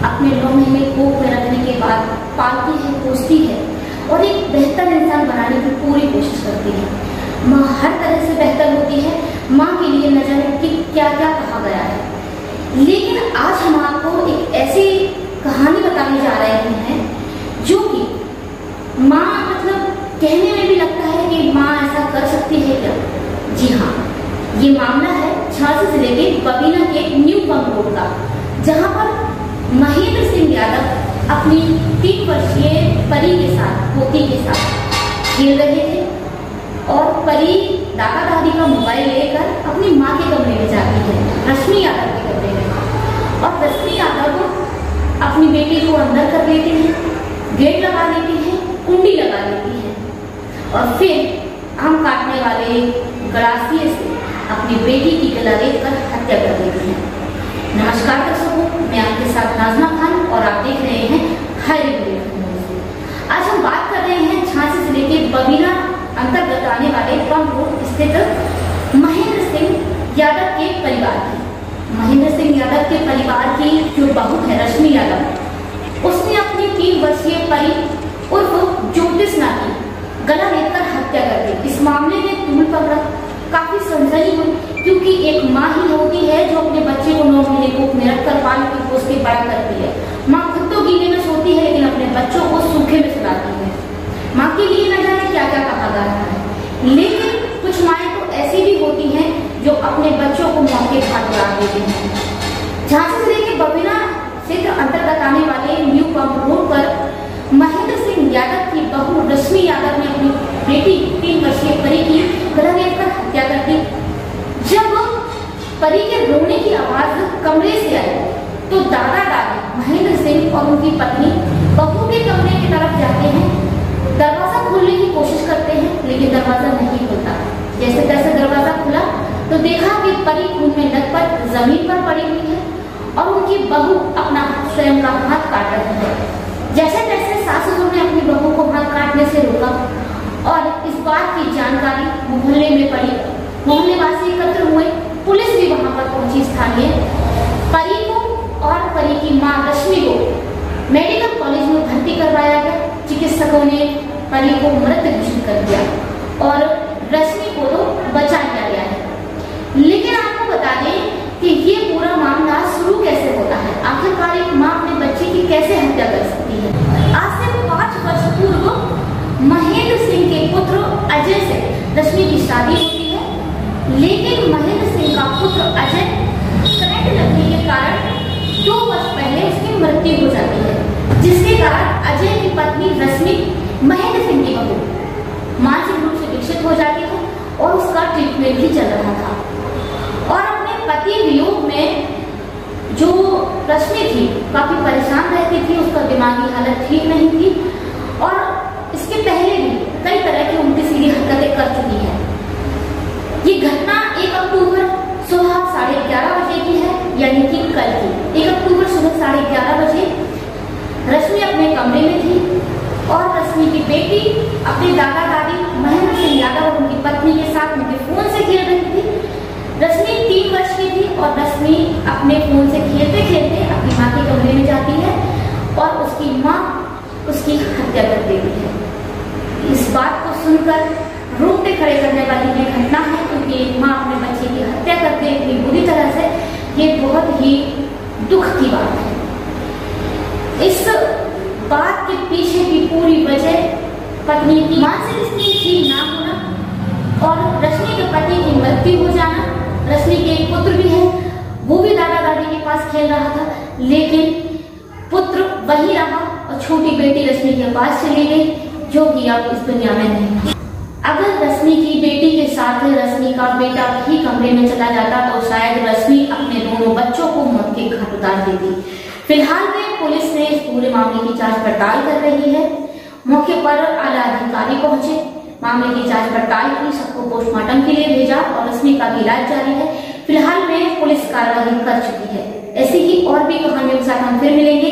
अपने 9 महीने कोख में रखने के बाद पालती है, पोसती है और एक बेहतर इंसान बनाने की पूरी कोशिश करती है। माँ हर तरह से बेहतर होती है। माँ के लिए न जाने कि क्या क्या कहा गया है। लेकिन आज हम आपको एक ऐसी कहानी बताने जा रहे हैं जो कि माँ मतलब कहने में भी लगता है कि माँ ऐसा कर सकती है क्या। जी हाँ, ये मामला है झांसी जिले के बबीना के न्यू पंप रोड का, जहाँ पर महेंद्र सिंह यादव अपनी 3 वर्षीय परी के साथ, पोती के साथ खेल रहे थे और परी दादा दादी का मोबाइल लेकर अपनी माँ के कमरे में जाती है, रश्मि यादव के कमरे में। और रश्मि यादव अपनी बेटी को अंदर कर लेती है, गेट लगा लेती है, कुंडी लगा लेती है और फिर आम काटने वाले गड़ासिए से अपनी बेटी की गला रेतकर हत्या कर देती है। नमस्कार दर्शकों, मैं आपके साथ नाज़ना खान और आप देख रहे हैं हाई रेडियो। आज हम बात कर रहे हैं झांसी जिले के बबीना अंतर्गत आने वाले पंप रोड स्थित महेंद्र सिंह यादव के परिवार की। महेंद्र सिंह यादव के परिवार की जो बहू है रश्मि यादव, उसने अपनी 3 वर्षीय परी उर्फ ज्योतिष की गला रेतकर हत्या कर दी। इस मामले में तूल पकड़ा, काफी सनसनी हुई, क्योंकि एक माँ ही होती है जो अपने बच्चे को 9 महीने कोख में रखकर पाल के पोस के बड़ा करती है। माँ खुद तो गीले में सोती है लेकिन अपने बच्चों को सूखे में सुलाती है। माँ के लिए न जाने क्या क्या कहा जा रहा है, लेकिन कुछ माएँ तो ऐसी भी होती हैं जो अपने बच्चों को मौके घाट उड़ा देती हैं। झांसी जिले के बबीना क्षेत्र अंतर्गत आने वाले न्यू पंप रोड पर महेंद्र सिंह यादव की बहू रश्मि यादव ने अपनी बेटी 3 वर्षीय परी की गला रेतकर हत्या कर दी। जब परी के रोने की आवाज कमरे से आई तो दादा दादी महेंद्र सिंह और उनकी पत्नी बहू के कमरे की तरफ जाते हैं, दरवाजा खोलने की कोशिश करते हैं लेकिन दरवाजा नहीं खुलता। जैसे तैसे दरवाजा खुला तो देखा कि परी खून में लथपथ जमीन पर पड़ी हुई है और उनकी बहू अपना स्वयं का हाथ काट रही है। जैसे तैसे सास ससुर ने अपनी बहू को हाथ काटने से रोका और इस बात की जानकारी मोहल्ले में पड़ी। मोहल्लेवासी एकत्र हुए, पुलिस भी वहां पर पहुंची स्थानीय। परी को और परी की मां रश्मि को मेडिकल कॉलेज में भर्ती करवाया गया। चिकित्सकों ने परी को मृत घोषित कर दिया और रश्मि को तो बचा लिया गया है। लेकिन आपको बता दें कि ये पूरा मामला शुरू कैसे होता है, आखिरकार एक माँ अपने बच्चे की कैसे हत्या कर सकती है। आज से 5 वर्ष पूर्व महेंद्र सिंह के पुत्र अजय से रश्मि की शादी होती है, लेकिन महेंद्र सिंह का पुत्र अजय करंट लगने के कारण 2 वर्ष पहले उसकी मृत्यु हो जाती है, जिसके कारण अजय की पत्नी रश्मि महेंद्र सिंह की बहू मानसिक रूप से विकसित हो जाती है और उसका ट्रीटमेंट भी चल रहा था। और अपने पति वियोग में जो रश्मि थी काफी परेशान रहती थी, उसका दिमागी हालत ठीक नहीं थी और इसके पहले भी कई तरह की उल्टी सीधी हरकतें कर चुकी है। ये घटना 1 अक्टूबर सुबह 11:30 बजे की है, यानी कि कल की 1 अक्टूबर सुबह 11:30 बजे रश्मि अपने कमरे में थी और रश्मि की बेटी अपने दादा दादी महेंद्र सिंह यादव और उनकी पत्नी के साथ उनके फोन से खेल रही थी। रश्मि 3 वर्ष की थी और रश्मि अपने फोन से खेलते खेलते अपनी माँ के कमरे में जाती है और उसकी माँ उसकी हत्या कर देती है। इस बात को सुनकर रोंगटे खड़े करने वाली ये घटना है, क्योंकि एक माँ अपने बच्चे की हत्या कर दे इतनी बुरी तरह से, ये बहुत ही दुख की बात है। इस बात के पीछे की पूरी वजह पत्नी की मानसिक स्थिति ठीक ना होना और रश्मि के पति की मृत्यु हो जाना। रश्मि के एक पुत्र भी है, वो भी दादा दादी के पास खेल रहा था, लेकिन पुत्र वही रहा और छोटी बेटी रश्मि के पास चली गई, जो कि अब इस दुनिया में नहीं। अगर रश्मि की बेटी के साथ रश्मि का बेटा भी कमरे में चला जाता तो शायद रश्मि अपने दोनों बच्चों को मौत के घाट उतार देती। फिलहाल में पुलिस ने इस पूरे मामले की जांच पड़ताल कर रही है। मौके पर आला अधिकारी पहुंचे, मामले की जांच पड़ताल की, सबको पोस्टमार्टम के लिए भेजा और रश्मि का भी इलाज जारी है। फिलहाल में पुलिस कार्रवाई कर चुकी है। ऐसी ही और भी कहानियों के साथ हम फिर मिलेंगे।